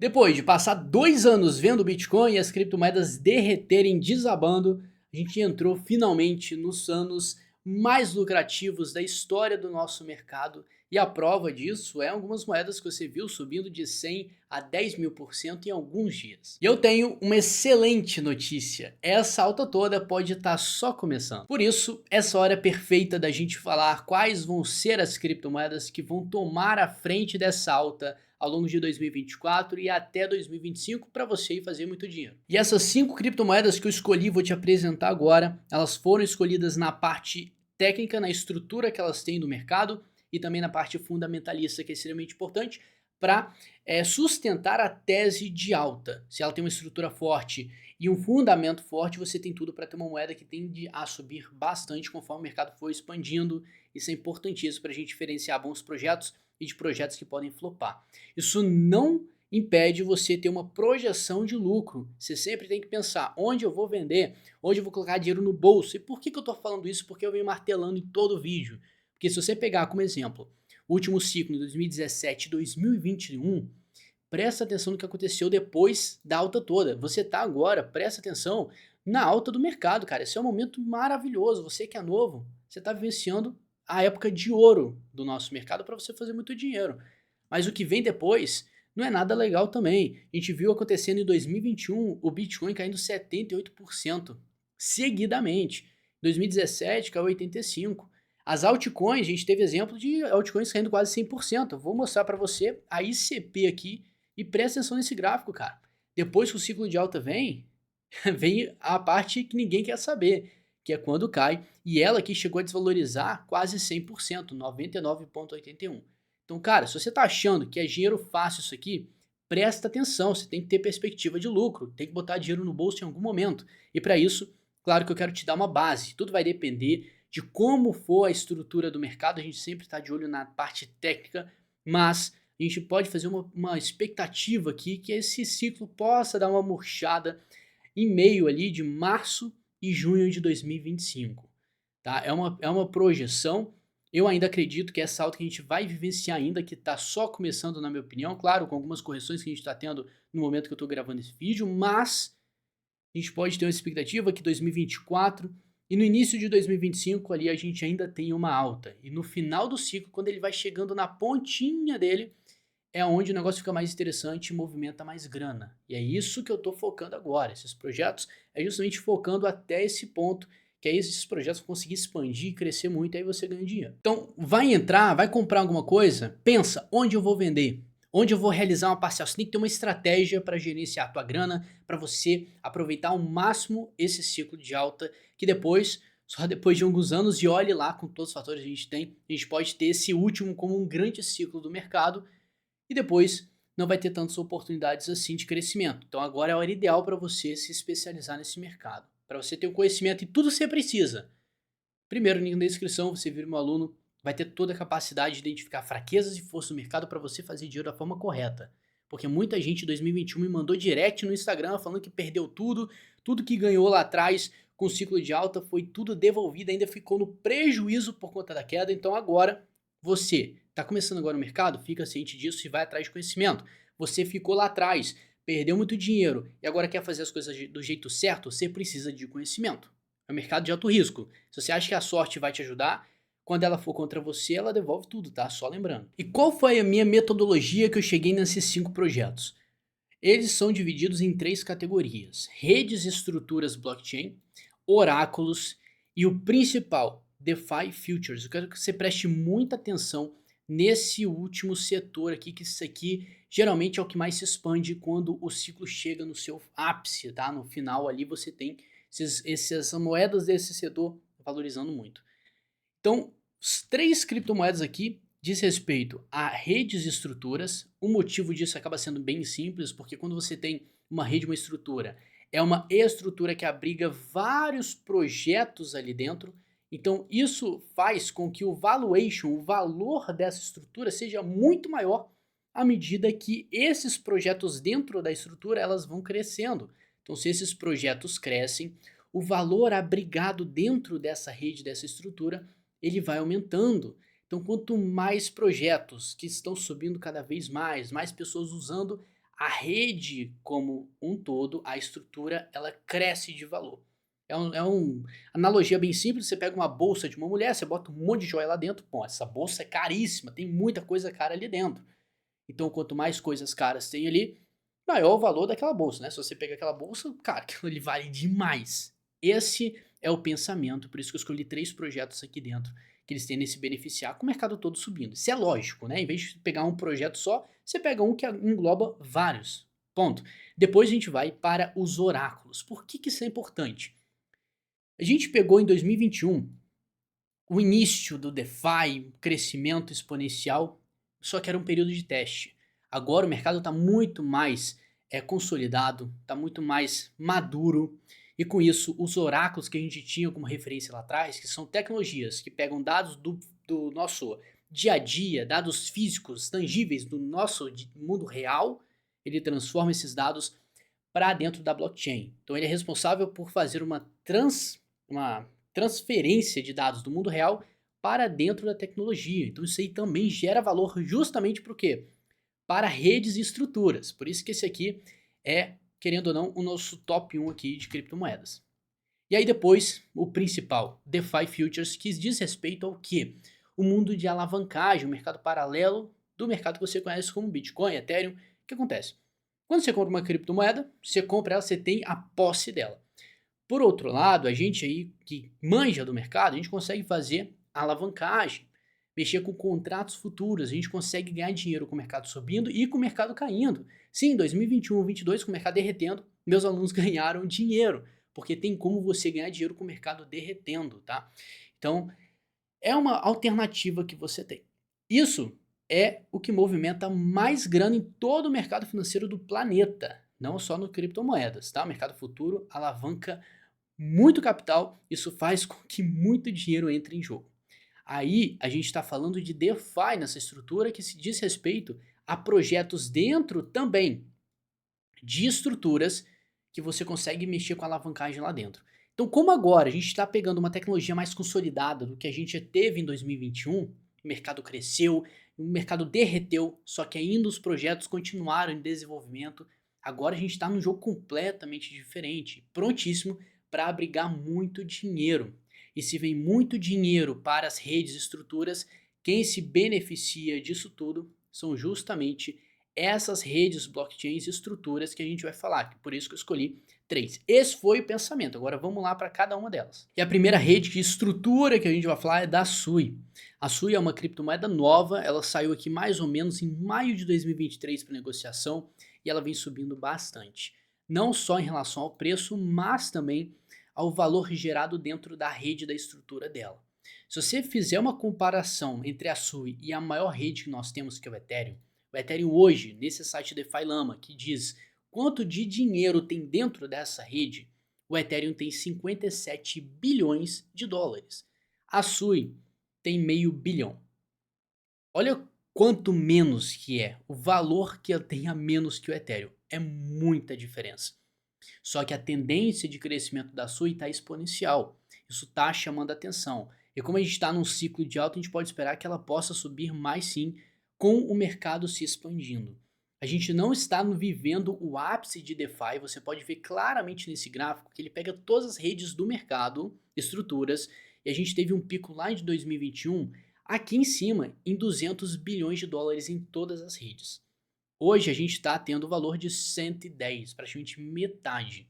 Depois de passar 2 anos vendo o Bitcoin e as criptomoedas derreterem, desabando, a gente entrou finalmente nos anos mais lucrativos da história do nosso mercado. E a prova disso é algumas moedas que você viu subindo de 100 a 10 mil por cento em alguns dias. E eu tenho uma excelente notícia: essa alta toda pode estar só começando. Por isso, essa hora é perfeita da gente falar quais vão ser as criptomoedas que vão tomar a frente dessa alta ao longo de 2024 e até 2025 para você ir fazer muito dinheiro. E essas 5 criptomoedas que eu escolhi, vou te apresentar agora, elas foram escolhidas na parte técnica, na estrutura que elas têm no mercado e também na parte fundamentalista, que é extremamente importante para sustentar a tese de alta. Se ela tem uma estrutura forte e um fundamento forte, você tem tudo para ter uma moeda que tende a subir bastante conforme o mercado for expandindo. Isso é importantíssimo para a gente diferenciar bons projetos e de projetos que podem flopar. Isso não impede você ter uma projeção de lucro. Você sempre tem que pensar onde eu vou vender, onde eu vou colocar dinheiro no bolso. E por que eu estou falando isso? Porque eu venho martelando em todo vídeo. Porque se você pegar como exemplo o último ciclo de 2017 e 2021, presta atenção no que aconteceu depois da alta toda. Você está agora, presta atenção na alta do mercado, cara. Esse é um momento maravilhoso. Você que é novo, você está vivenciando a época de ouro do nosso mercado para você fazer muito dinheiro. Mas o que vem depois não é nada legal também. A gente viu acontecendo em 2021 o Bitcoin caindo 78% seguidamente. Em 2017 caiu 85%. As altcoins, a gente teve exemplo de altcoins caindo quase 100%. Eu vou mostrar para você a ICP aqui e presta atenção nesse gráfico, cara. Depois que o ciclo de alta vem, vem a parte que ninguém quer saber, que é quando cai. E ela aqui chegou a desvalorizar quase 100%, 99,81%. Então, cara, se você está achando que é dinheiro fácil isso aqui, presta atenção, você tem que ter perspectiva de lucro, tem que botar dinheiro no bolso em algum momento. E para isso, claro que eu quero te dar uma base, tudo vai depender de como for a estrutura do mercado, a gente sempre está de olho na parte técnica, mas a gente pode fazer uma expectativa aqui que esse ciclo possa dar uma murchada em meio ali de março e junho de 2025. Tá? É uma projeção. Eu ainda acredito que essa alta que a gente vai vivenciar ainda, que está só começando na minha opinião, claro, com algumas correções que a gente está tendo no momento que eu estou gravando esse vídeo, mas a gente pode ter uma expectativa que 2024 e no início de 2025 ali a gente ainda tem uma alta. E no final do ciclo, quando ele vai chegando na pontinha dele, é onde o negócio fica mais interessante e movimenta mais grana. E é isso que eu estou focando agora. Esses projetos é justamente focando até esse ponto, que aí esses projetos vão conseguir expandir e crescer muito, e aí você ganha dinheiro. Então, vai entrar, vai comprar alguma coisa, pensa, onde eu vou vender? Onde eu vou realizar uma parcial? Você tem que ter uma estratégia para gerenciar a tua grana, para você aproveitar ao máximo esse ciclo de alta, que depois, só depois de alguns anos, e olhe lá com todos os fatores que a gente tem, a gente pode ter esse último como um grande ciclo do mercado, e depois não vai ter tantas oportunidades assim de crescimento. Então agora é a hora ideal para você se especializar nesse mercado, para você ter o conhecimento e tudo que você precisa. Primeiro, link na descrição, você vira um aluno, vai ter toda a capacidade de identificar fraquezas e forças do mercado para você fazer dinheiro da forma correta. Porque muita gente em 2021 me mandou direct no Instagram falando que perdeu tudo, tudo que ganhou lá atrás com o ciclo de alta foi tudo devolvido, ainda ficou no prejuízo por conta da queda. Então agora você está começando agora no mercado, fica ciente disso e vai atrás de conhecimento. Você ficou lá atrás, perdeu muito dinheiro e agora quer fazer as coisas do jeito certo, você precisa de conhecimento. É um mercado de alto risco. Se você acha que a sorte vai te ajudar, quando ela for contra você, ela devolve tudo, tá? Só lembrando. E qual foi a minha metodologia que eu cheguei nesses 5 projetos? Eles são divididos em 3 categorias: redes e estruturas blockchain, oráculos e o principal, DeFi Futures. Eu quero que você preste muita atenção nesse último setor aqui, que isso aqui geralmente é o que mais se expande quando o ciclo chega no seu ápice, tá? No final ali você tem essas moedas desse setor valorizando muito. Então, as 3 criptomoedas aqui diz respeito a redes e estruturas. O motivo disso acaba sendo bem simples, porque quando você tem uma rede, uma estrutura, é uma estrutura que abriga vários projetos ali dentro. Então, isso faz com que o valuation, o valor dessa estrutura, seja muito maior à medida que esses projetos dentro da estrutura elas vão crescendo. Então, se esses projetos crescem, o valor abrigado dentro dessa rede, dessa estrutura, ele vai aumentando. Então, quanto mais projetos que estão subindo cada vez mais pessoas usando a rede como um todo, a estrutura, ela cresce de valor. É uma analogia bem simples, você pega uma bolsa de uma mulher, você bota um monte de joia lá dentro, bom, essa bolsa é caríssima, tem muita coisa cara ali dentro. Então quanto mais coisas caras tem ali, maior o valor daquela bolsa, né? Se você pegar aquela bolsa, cara, aquilo ali vale demais. Esse é o pensamento, por isso que eu escolhi 3 projetos aqui dentro, que eles tendem a se beneficiar com o mercado todo subindo. Isso é lógico, né? Em vez de pegar um projeto só, você pega um que engloba vários. Ponto. Depois a gente vai para os oráculos. Por que isso é importante? A gente pegou em 2021 o início do DeFi, crescimento exponencial, só que era um período de teste. Agora o mercado está muito mais consolidado, está muito mais maduro, e com isso os oráculos que a gente tinha como referência lá atrás, que são tecnologias que pegam dados do nosso dia a dia, dados físicos, tangíveis do nosso mundo real, ele transforma esses dados para dentro da blockchain. Então ele é responsável por fazer uma transferência de dados do mundo real para dentro da tecnologia. Então isso aí também gera valor justamente para o quê? Para redes e estruturas. Por isso que esse aqui é, querendo ou não, o nosso top 1 aqui de criptomoedas. E aí depois, o principal, DeFi Futures, que diz respeito ao quê? O mundo de alavancagem, o mercado paralelo do mercado que você conhece como Bitcoin, Ethereum. O que acontece? Quando você compra uma criptomoeda, você compra ela, você tem a posse dela. Por outro lado, a gente aí que manja do mercado, a gente consegue fazer alavancagem, mexer com contratos futuros, a gente consegue ganhar dinheiro com o mercado subindo e com o mercado caindo. Sim, 2021, 2022, com o mercado derretendo, meus alunos ganharam dinheiro, porque tem como você ganhar dinheiro com o mercado derretendo, tá? Então, é uma alternativa que você tem. Isso é o que movimenta mais grana em todo o mercado financeiro do planeta, não só no criptomoedas, tá? O mercado futuro alavanca muito capital, isso faz com que muito dinheiro entre em jogo. Aí a gente está falando de DeFi nessa estrutura que se diz respeito a projetos dentro também de estruturas que você consegue mexer com a alavancagem lá dentro. Então, como agora a gente está pegando uma tecnologia mais consolidada do que a gente teve em 2021, o mercado cresceu, o mercado derreteu, só que ainda os projetos continuaram em desenvolvimento. Agora a gente está num jogo completamente diferente, prontíssimo para abrigar muito dinheiro. E se vem muito dinheiro para as redes e estruturas, quem se beneficia disso tudo são justamente essas redes, blockchains e estruturas que a gente vai falar, por isso que eu escolhi 3. Esse foi o pensamento, agora vamos lá para cada uma delas. E a primeira rede de estrutura que a gente vai falar é da SUI. A SUI é uma criptomoeda nova, ela saiu aqui mais ou menos em maio de 2023 para negociação e ela vem subindo bastante. Não só em relação ao preço, mas também ao valor gerado dentro da rede da estrutura dela. Se você fizer uma comparação entre a SUI e a maior rede que nós temos, que é o Ethereum hoje, nesse site DeFi Lama, que diz quanto de dinheiro tem dentro dessa rede, o Ethereum tem 57 bilhões de dólares. A SUI tem meio bilhão. Olha quanto menos que é, o valor que ela tem a menos que o Ethereum. É muita diferença. Só que a tendência de crescimento da SUI está exponencial. Isso está chamando a atenção. E como a gente está num ciclo de alta, a gente pode esperar que ela possa subir mais sim, com o mercado se expandindo. A gente não está vivendo o ápice de DeFi, você pode ver claramente nesse gráfico que ele pega todas as redes do mercado, estruturas, e a gente teve um pico lá de 2021, aqui em cima, em 200 bilhões de dólares em todas as redes. Hoje a gente está tendo o valor de 110, praticamente metade.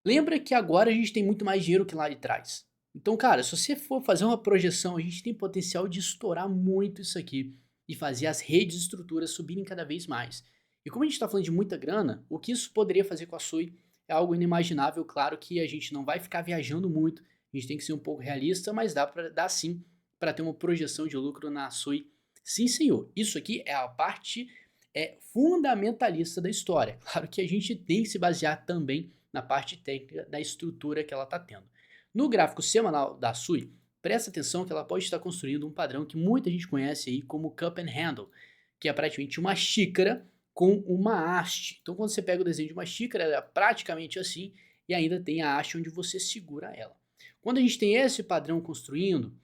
Lembra que agora a gente tem muito mais dinheiro que lá de trás. Então, cara, se você for fazer uma projeção, a gente tem potencial de estourar muito isso aqui e fazer as redes e estruturas subirem cada vez mais. E como a gente está falando de muita grana, o que isso poderia fazer com a SUI é algo inimaginável. Claro que a gente não vai ficar viajando muito, a gente tem que ser um pouco realista, mas dá sim para ter uma projeção de lucro na SUI. Sim, senhor. Isso aqui é a parte fundamentalista da história. Claro que a gente tem que se basear também na parte técnica da estrutura que ela está tendo. No gráfico semanal da SUI, presta atenção que ela pode estar construindo um padrão que muita gente conhece aí como Cup and Handle, que é praticamente uma xícara com uma haste. Então quando você pega o desenho de uma xícara, ela é praticamente assim e ainda tem a haste onde você segura ela. Quando a gente tem esse padrão construindo,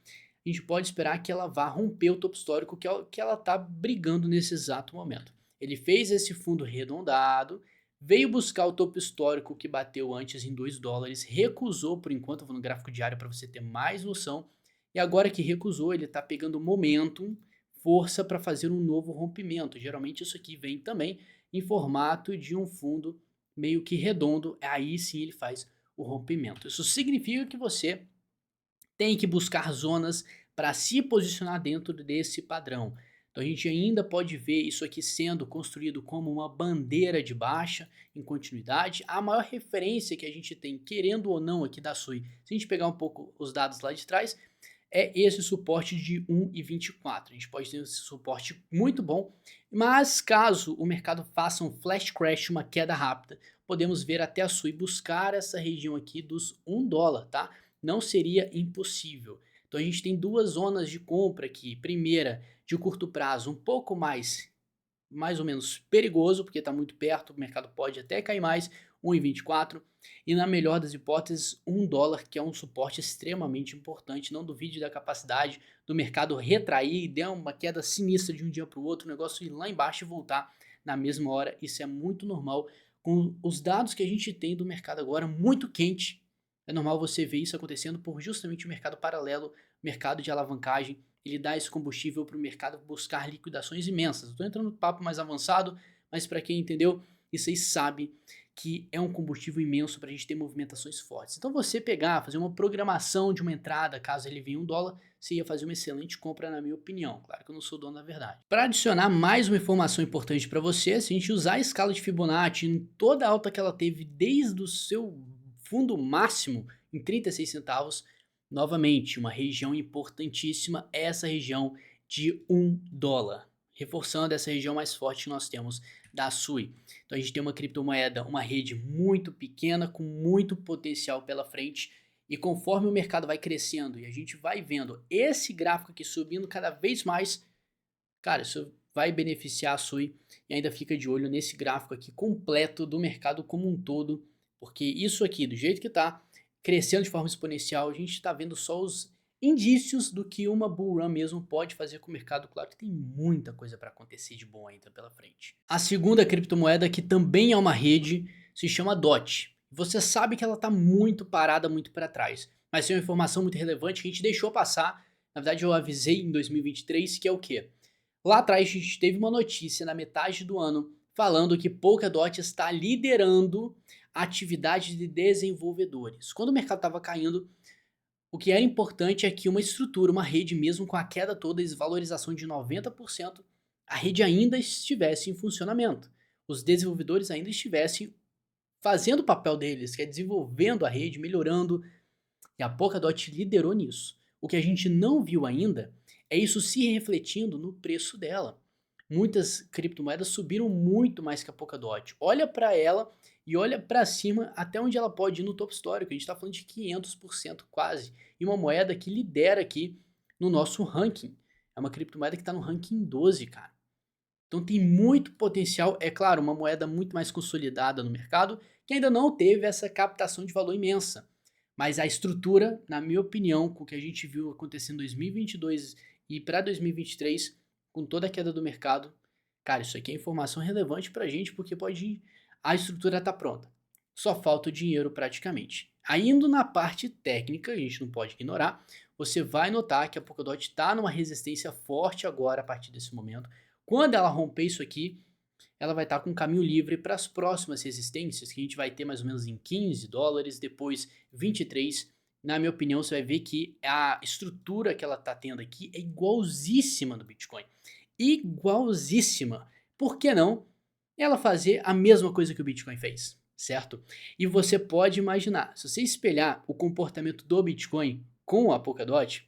a gente pode esperar que ela vá romper o topo histórico que ela está brigando nesse exato momento. Ele fez esse fundo arredondado, veio buscar o topo histórico que bateu antes em 2 dólares, recusou por enquanto, eu vou no gráfico diário para você ter mais noção, e agora que recusou, ele está pegando momentum, força para fazer um novo rompimento. Geralmente isso aqui vem também em formato de um fundo meio que redondo, aí sim ele faz o rompimento. Isso significa que você tem que buscar zonas para se posicionar dentro desse padrão. Então a gente ainda pode ver isso aqui sendo construído como uma bandeira de baixa em continuidade. A maior referência que a gente tem, querendo ou não, aqui da SUI, se a gente pegar um pouco os dados lá de trás, é esse suporte de 1,24. A gente pode ter esse suporte muito bom, mas caso o mercado faça um flash crash, uma queda rápida, podemos ver até a SUI buscar essa região aqui dos 1 dólar, tá? Não seria impossível. Então a gente tem duas zonas de compra aqui. Primeira, de curto prazo, um pouco mais ou menos perigoso, porque está muito perto, o mercado pode até cair mais, 1,24. E na melhor das hipóteses, 1 dólar, que é um suporte extremamente importante. Não duvide da capacidade do mercado retrair, der uma queda sinistra de um dia para o outro, o negócio ir lá embaixo e voltar na mesma hora. Isso é muito normal. Com os dados que a gente tem do mercado agora, muito quente, é normal você ver isso acontecendo por justamente o mercado paralelo, mercado de alavancagem. Ele dá esse combustível para o mercado buscar liquidações imensas. Estou entrando no papo mais avançado, mas para quem entendeu, isso aí sabe que é um combustível imenso para a gente ter movimentações fortes. Então você pegar, fazer uma programação de uma entrada, caso ele venha 1 dólar, você ia fazer uma excelente compra na minha opinião. Claro que eu não sou dono da verdade. Para adicionar mais uma informação importante para você, se a gente usar a escala de Fibonacci em toda a alta que ela teve desde o seu fundo máximo em 36 centavos, novamente, uma região importantíssima é essa região de 1 dólar. Reforçando essa região mais forte que nós temos da SUI. Então a gente tem uma criptomoeda, uma rede muito pequena, com muito potencial pela frente. E conforme o mercado vai crescendo e a gente vai vendo esse gráfico aqui subindo cada vez mais, cara, isso vai beneficiar a SUI. E ainda fica de olho nesse gráfico aqui completo do mercado como um todo. Porque isso aqui, do jeito que está, crescendo de forma exponencial, a gente está vendo só os indícios do que uma bull run mesmo pode fazer com o mercado. Claro que tem muita coisa para acontecer de bom ainda pela frente. A segunda criptomoeda, que também é uma rede, se chama DOT. Você sabe que ela está muito parada, muito para trás, mas tem uma informação muito relevante que a gente deixou passar. Na verdade eu avisei em 2023, que é o quê? Lá atrás a gente teve uma notícia na metade do ano falando que Polkadot está liderando a atividade de desenvolvedores. Quando o mercado estava caindo, o que era importante é que uma estrutura, uma rede, mesmo com a queda toda, desvalorização de 90%, a rede ainda estivesse em funcionamento. Os desenvolvedores ainda estivessem fazendo o papel deles, que é desenvolvendo a rede, melhorando, e a Polkadot liderou nisso. O que a gente não viu ainda é isso se refletindo no preço dela. Muitas criptomoedas subiram muito mais que a Polkadot. Olha para ela e olha para cima até onde ela pode ir no topo histórico. A gente está falando de 500% quase. E uma moeda que lidera aqui no nosso ranking. É uma criptomoeda que está no ranking 12, cara. Então tem muito potencial. É claro, uma moeda muito mais consolidada no mercado, que ainda não teve essa captação de valor imensa. Mas a estrutura, na minha opinião, com o que a gente viu acontecendo em 2022 e para 2023, com toda a queda do mercado, cara, isso aqui é informação relevante para a gente, porque pode ir, a estrutura tá pronta. Só falta o dinheiro praticamente. Aí indo na parte técnica, a gente não pode ignorar, você vai notar que a Polkadot está numa resistência forte agora a partir desse momento. Quando ela romper isso aqui, ela vai estar com um caminho livre para as próximas resistências, que a gente vai ter mais ou menos em 15 dólares, depois 23. Na minha opinião, você vai ver que a estrutura que ela está tendo aqui é igualzíssima do Bitcoin. Igualzíssima. Por que não ela fazer a mesma coisa que o Bitcoin fez, certo? E você pode imaginar, se você espelhar o comportamento do Bitcoin com a Polkadot,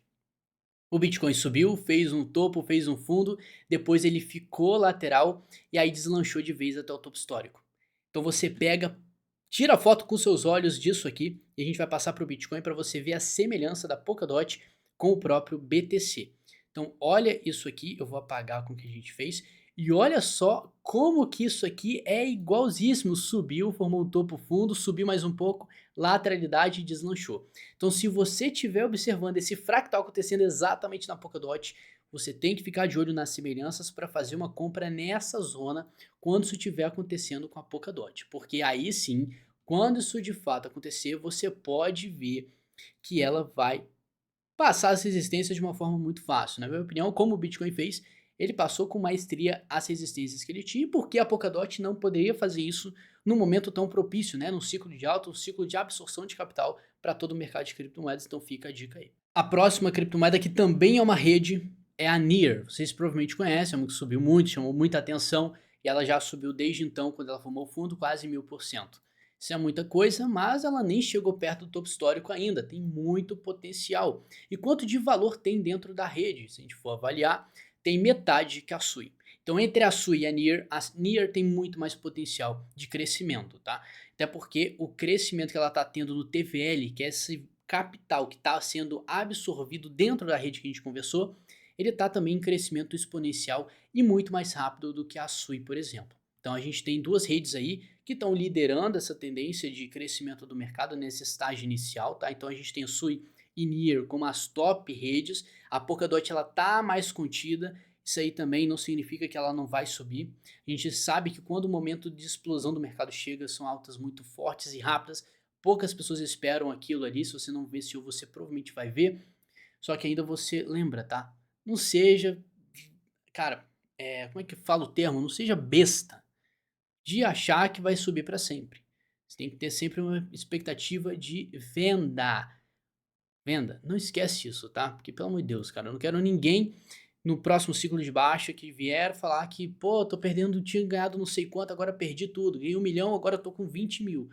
o Bitcoin subiu, fez um topo, fez um fundo, depois ele ficou lateral e aí deslanchou de vez até o topo histórico. Então você pega, tira a foto com seus olhos disso aqui e a gente vai passar para o Bitcoin para você ver a semelhança da Polkadot com o próprio BTC. Então olha isso aqui, eu vou apagar com o que a gente fez e olha só como que isso aqui é igualzíssimo, subiu, formou um topo fundo, subiu mais um pouco, lateralidade e deslanchou. Então se você estiver observando esse fractal acontecendo exatamente na Polkadot, você tem que ficar de olho nas semelhanças para fazer uma compra nessa zona quando isso estiver acontecendo com a Polkadot, porque aí sim, quando isso de fato acontecer, você pode ver que ela vai passar as resistências de uma forma muito fácil. Na minha opinião, como o Bitcoin fez, ele passou com maestria as resistências que ele tinha, porque a Polkadot não poderia fazer isso num momento tão propício, né? Num ciclo de alta, um ciclo de absorção de capital para todo o mercado de criptomoedas, então fica a dica aí. A próxima criptomoeda que também é uma rede é a Near. Vocês provavelmente conhecem, é uma que subiu muito, chamou muita atenção e ela já subiu desde então, quando ela formou o fundo, quase 1000%. Isso é muita coisa, mas ela nem chegou perto do topo histórico ainda, tem muito potencial. E quanto de valor tem dentro da rede, se a gente for avaliar, tem metade que a Sui. Então entre a Sui e a Near tem muito mais potencial de crescimento, tá? Até porque o crescimento que ela está tendo no TVL, que é esse capital que está sendo absorvido dentro da rede que a gente conversou, ele está também em crescimento exponencial e muito mais rápido do que a Sui, por exemplo. Então a gente tem duas redes aí que estão liderando essa tendência de crescimento do mercado nesse estágio inicial, tá? Então a gente tem o Sui e Near como as top redes, a Polkadot ela tá mais contida, isso aí também não significa que ela não vai subir. A gente sabe que quando o momento de explosão do mercado chega, são altas muito fortes e rápidas, poucas pessoas esperam aquilo ali, se você não venceu, você provavelmente vai ver, só que ainda você lembra, tá? Não seja, cara, como é que fala o termo? Não seja besta de achar que vai subir para sempre. Você tem que ter sempre uma expectativa de venda. Venda. Não esquece isso, tá? Porque, pelo amor de Deus, cara, eu não quero ninguém no próximo ciclo de baixa que vier falar que, pô, tô perdendo, tinha ganhado não sei quanto, agora perdi tudo. Ganhei 1 milhão, agora tô com 20 mil.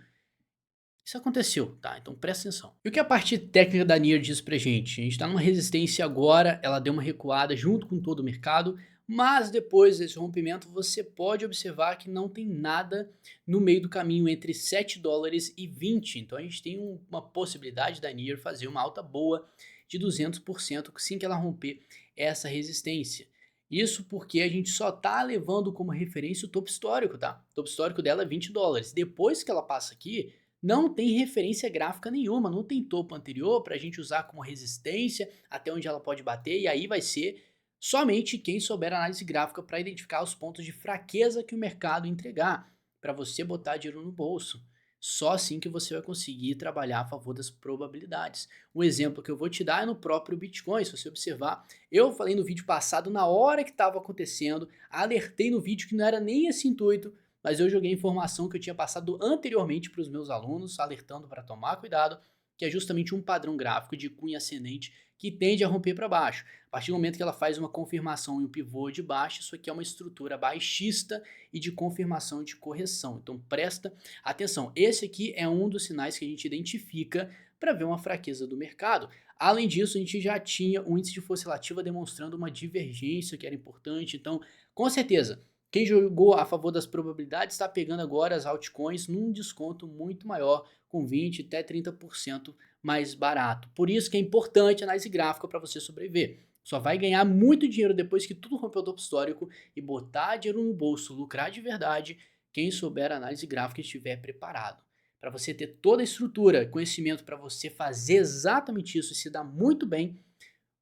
Isso aconteceu, tá? Então presta atenção. E o que a parte técnica da Near diz pra gente? A gente tá numa resistência agora, ela deu uma recuada junto com todo o mercado, mas depois desse rompimento você pode observar que não tem nada no meio do caminho entre 7 dólares e 20. Então a gente tem uma possibilidade da Near fazer uma alta boa de 200% assim que ela romper essa resistência. Isso porque a gente só tá levando como referência o topo histórico, tá? O topo histórico dela é 20 dólares. Depois que ela passa aqui, não tem referência gráfica nenhuma, não tem topo anterior para a gente usar como resistência até onde ela pode bater, e aí vai ser somente quem souber análise gráfica para identificar os pontos de fraqueza que o mercado entregar, para você botar dinheiro no bolso. Só assim que você vai conseguir trabalhar a favor das probabilidades. O exemplo que eu vou te dar é no próprio Bitcoin. Se você observar, eu falei no vídeo passado, na hora que estava acontecendo, alertei no vídeo que não era nem esse intuito, mas eu joguei informação que eu tinha passado anteriormente para os meus alunos, alertando para tomar cuidado, que é justamente um padrão gráfico de cunha ascendente que tende a romper para baixo. A partir do momento que ela faz uma confirmação e um pivô de baixo, isso aqui é uma estrutura baixista e de confirmação de correção. Então presta atenção. Esse aqui é um dos sinais que a gente identifica para ver uma fraqueza do mercado. Além disso, a gente já tinha um índice de força relativa demonstrando uma divergência que era importante. Então, com certeza, quem jogou a favor das probabilidades está pegando agora as altcoins num desconto muito maior, com 20 até 30% mais barato. Por isso que é importante a análise gráfica para você sobreviver. Só vai ganhar muito dinheiro depois que tudo romper o topo histórico e botar dinheiro no bolso, lucrar de verdade, quem souber a análise gráfica e estiver preparado. Para você ter toda a estrutura, conhecimento para você fazer exatamente isso e se dar muito bem,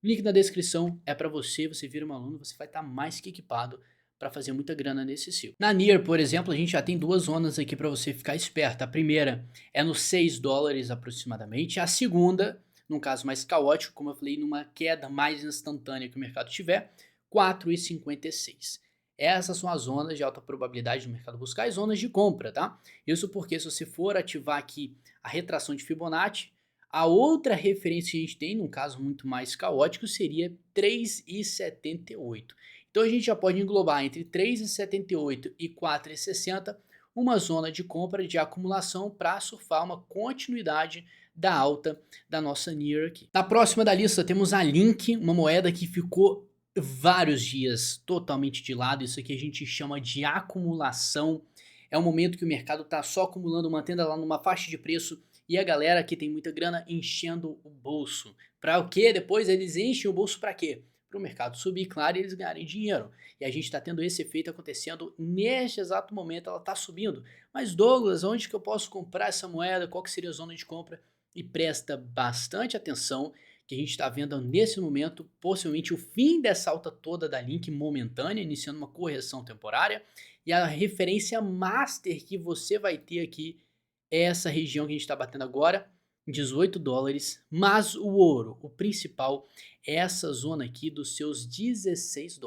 link na descrição é para você, você vira um aluno, você vai estar mais que equipado para fazer muita grana nesse ciclo. Na Near, por exemplo, a gente já tem duas zonas aqui para você ficar esperto. A primeira é nos 6 dólares aproximadamente. A segunda, num caso mais caótico, como eu falei, numa queda mais instantânea que o mercado tiver, 4,56. Essas são as zonas de alta probabilidade do mercado buscar e zonas de compra, tá? Isso porque se você for ativar aqui a retração de Fibonacci, a outra referência que a gente tem, num caso muito mais caótico, seria 3,78. Então a gente já pode englobar entre 3,78 e 4,60 uma zona de compra de acumulação para surfar uma continuidade da alta da nossa Near aqui. Na próxima da lista temos a Link, uma moeda que ficou vários dias totalmente de lado. Isso aqui a gente chama de acumulação. É um momento que o mercado está só acumulando, mantendo ela numa faixa de preço e a galera que tem muita grana enchendo o bolso. Para o quê? Depois eles enchem o bolso para quê? Para o mercado subir, claro, e eles ganharem dinheiro. E a gente está tendo esse efeito acontecendo neste exato momento, ela está subindo. Mas Douglas, onde que eu posso comprar essa moeda? Qual que seria a zona de compra? E presta bastante atenção que a gente está vendo nesse momento, possivelmente o fim dessa alta toda da Link momentânea, iniciando uma correção temporária, e a referência master que você vai ter aqui é essa região que a gente está batendo agora, $18, mas o ouro, o principal, é essa zona aqui dos seus $16.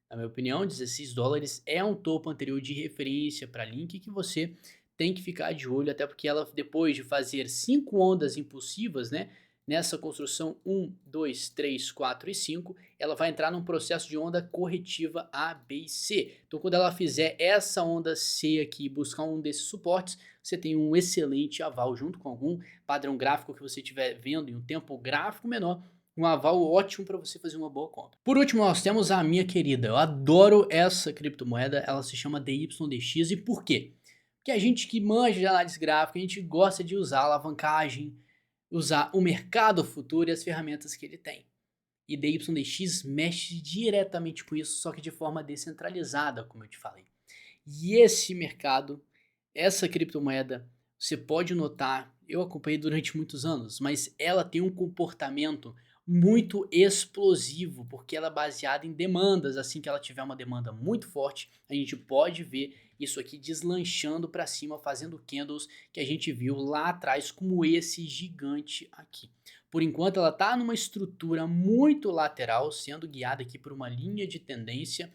Na minha opinião, $16 é um topo anterior de referência para Link que você tem que ficar de olho, até porque ela, depois de fazer 5 ondas impulsivas, né, nessa construção 1, 2, 3, 4 e 5, ela vai entrar num processo de onda corretiva A, B e C. Então quando ela fizer essa onda C aqui e buscar um desses suportes, você tem um excelente aval junto com algum padrão gráfico que você estiver vendo em um tempo gráfico menor, um aval ótimo para você fazer uma boa compra. Por último, nós temos a minha querida, eu adoro essa criptomoeda, ela se chama DYDX. E por quê? Porque a gente que manja de análise gráfica, a gente gosta de usar a alavancagem, usar o mercado futuro e as ferramentas que ele tem. E DYDX mexe diretamente com isso, só que de forma descentralizada, como eu te falei. E esse mercado, essa criptomoeda, você pode notar, eu acompanhei durante muitos anos, mas ela tem um comportamento muito explosivo, porque ela é baseada em demandas. Assim que ela tiver uma demanda muito forte, a gente pode ver isso aqui deslanchando para cima, fazendo candles que a gente viu lá atrás, como esse gigante aqui. Por enquanto ela está numa estrutura muito lateral, sendo guiada aqui por uma linha de tendência,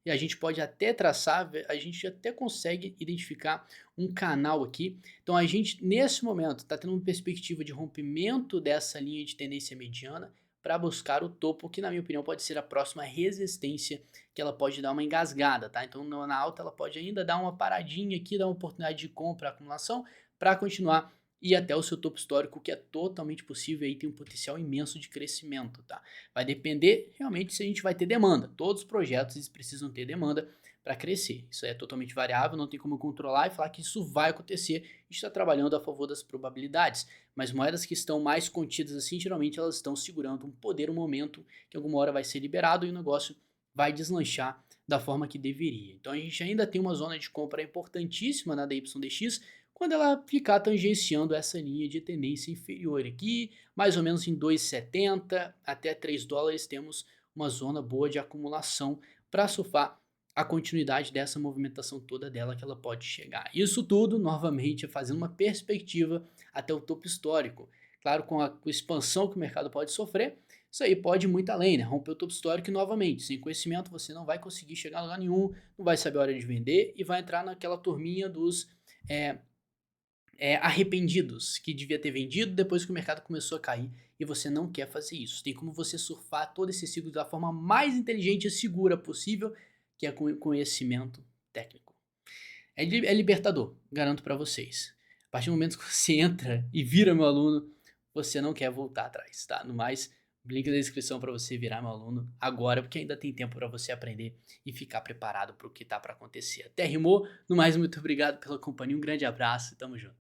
e a gente pode até traçar, a gente até consegue identificar um canal aqui. Então a gente nesse momento está tendo uma perspectiva de rompimento dessa linha de tendência mediana para buscar o topo, que na minha opinião pode ser a próxima resistência, que ela pode dar uma engasgada, tá? Então na alta ela pode ainda dar uma paradinha aqui, dar uma oportunidade de compra, acumulação, para continuar e até o seu topo histórico, que é totalmente possível, e aí tem um potencial imenso de crescimento, tá? Vai depender realmente se a gente vai ter demanda. Todos os projetos eles precisam ter demanda para crescer. Isso é totalmente variável, não tem como controlar e falar que isso vai acontecer. A gente está trabalhando a favor das probabilidades, mas moedas que estão mais contidas assim, geralmente elas estão segurando um poder, um momento que alguma hora vai ser liberado e o negócio vai deslanchar da forma que deveria. Então a gente ainda tem uma zona de compra importantíssima na DYDX, quando ela ficar tangenciando essa linha de tendência inferior aqui, mais ou menos em 2,70 até $3 temos uma zona boa de acumulação para surfar a continuidade dessa movimentação toda dela que ela pode chegar. Isso tudo, novamente, fazendo uma perspectiva até o topo histórico. Claro, com a expansão que o mercado pode sofrer, isso aí pode ir muito além, né? Romper o topo histórico e novamente, sem conhecimento você não vai conseguir chegar a lugar nenhum, não vai saber a hora de vender e vai entrar naquela turminha dos arrependidos, que devia ter vendido depois que o mercado começou a cair, e você não quer fazer isso. Tem como você surfar todo esse ciclo da forma mais inteligente e segura possível, que é com conhecimento técnico. É libertador, garanto para vocês. A partir do momento que você entra e vira meu aluno, você não quer voltar atrás, tá? No mais, link na descrição para você virar meu aluno agora, porque ainda tem tempo para você aprender e ficar preparado para o que tá para acontecer. Até rimou, no mais, muito obrigado pela companhia, um grande abraço e tamo junto.